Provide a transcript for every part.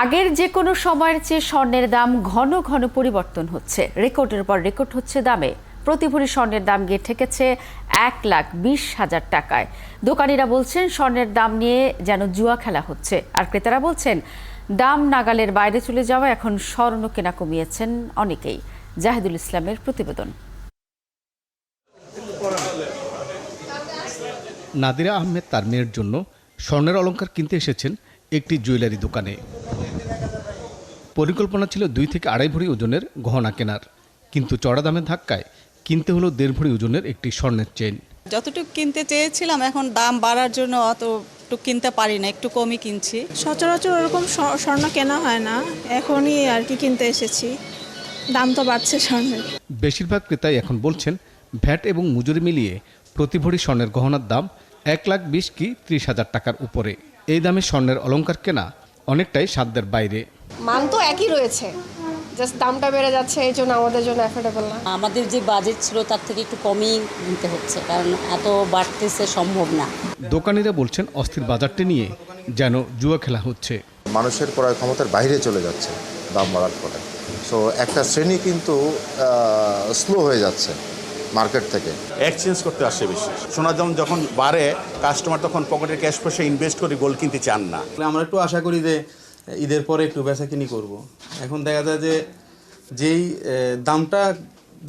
আগের যে কোনো সময়ের চেয়ে স্বর্ণের দাম ঘন ঘন পরিবর্তন হচ্ছে। রেকর্ডের পর রেকর্ড হচ্ছে দামে। প্রতি ভরি স্বর্ণের দাম গিয়ে ঠেকেছে 1,20,000 টাকায়। দোকানিরা বলছেন স্বর্ণের দাম নিয়ে যেন জুয়া খেলা হচ্ছে, আর ক্রেতারা বলছেন দাম নাগালের বাইরে চলে যাওয়া এখন স্বর্ণ কেনা কমিয়েছেন অনেকেই। জাহিদুল ইসলামের প্রতিবেদন। নাদিরা আহমেদ তার মেয়ের জন্য স্বর্ণের অলংকার কিনতে এসেছেন একটি জুয়েলারি দোকানে। পরিকল্পনা ছিল 2 থেকে 2.5 ভরি ওজনের গহনা কেনার, কিন্তু চড়া দামের ধাক্কায় কিনতে হলো 1.5 ভরি ওজনের একটি স্বর্ণের চেইন। যতটুকু কিনতে চেয়েছিলাম এখন দাম বাড়ার জন্য অতটুকু কিনতে পারি না, একটু কমই কিনছি। সচরাচর ওরকম স্বর্ণ কেনা হয় না, এখনই আর কি কিনতে এসেছি। দাম তো বাড়ছে স্বর্ণের। বেশিরভাগ ক্রেতাই এখন বলছেন ভ্যাট এবং মজুরি মিলিয়ে প্রতি ভরি স্বর্ণের গহনার দাম 1,20,000 কি 30,000 টাকার উপরে। এই দামে স্বর্ণের অলংকার কেনা অনেকটাই সাধ্যের বাইরে। মান তো একই রয়েছে, জাস্ট দামটা বেড়ে যাচ্ছে, এই জন্য আমাদের জন্য অ্যাফোর্ডেবল না। আমাদের যে বাজেট ছিল তার থেকে একটু কমই নিতে হচ্ছে, কারণ এত বাড়তেছে সম্ভব না। দোকানিরা বলছেন অস্থির বাজারটি নিয়ে যেন জুয়া খেলা হচ্ছে। মানুষের ক্রয় ক্ষমতার বাইরে চলে যাচ্ছে দাম বাড়ার ফলে। সো একটা শ্রেণী কিন্তু স্লো হয়ে যাচ্ছে মার্কেট থেকে। এক্সচেঞ্জ করতে আসছে বেশি। সোনার দাম যখন বাড়ে কাস্টমার তখন পকেটের ক্যাশ পয়সা ইনভেস্ট করে গোল্ড কিনতে চান না। আমরা একটু আশা করি যে ঈদের পরে একটু বেচাকিনি করব। এখন দেখা যায় যে যেই দামটা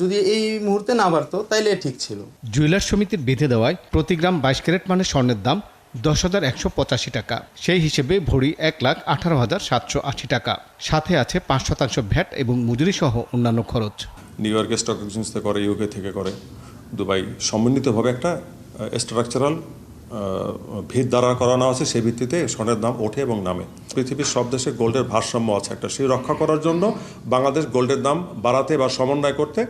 যদি এই মুহূর্তে না বাড়তো তাইলে ঠিক ছিল। জুয়েলার্স সমিতির বেঁধে দেওয়ায় প্রতি গ্রাম 22 ক্যারেট মানে স্বর্ণের দাম 10,185 টাকা। সেই হিসেবে ভরি 1,18,780 টাকা। সাথে আছে 5% ভ্যাট এবং মজুরি সহ অন্যান্য খরচ। নিউ ইয়র্কের স্টক এক্সচেঞ্জ থেকে করে, ইউকে থেকে করে, দুবাই সমন্বিতভাবে একটা স্ট্রাকচারাল ভিত দ্বারা করানো আছে। সেই ভিত্তিতে স্বর্ণের দাম ওঠে এবং নামে। পৃথিবীর সব দেশে গোল্ডের ভারসাম্য আছে একটা, সেই রক্ষা করার জন্য বাংলাদেশ গোল্ডের দাম বাড়াতে বা সমন্বয় করতে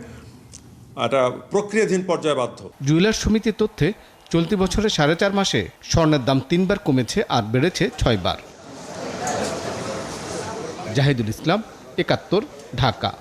একটা প্রক্রিয়াধীন পর্যায়ে বাধ্য। জুয়েলার্স সমিতির তথ্যে চলতি বছরের 4.5 মাসে স্বর্ণের দাম 3 বার কমেছে আর বেড়েছে 6 বার। জাহিদুল ইসলাম, 71, ঢাকা।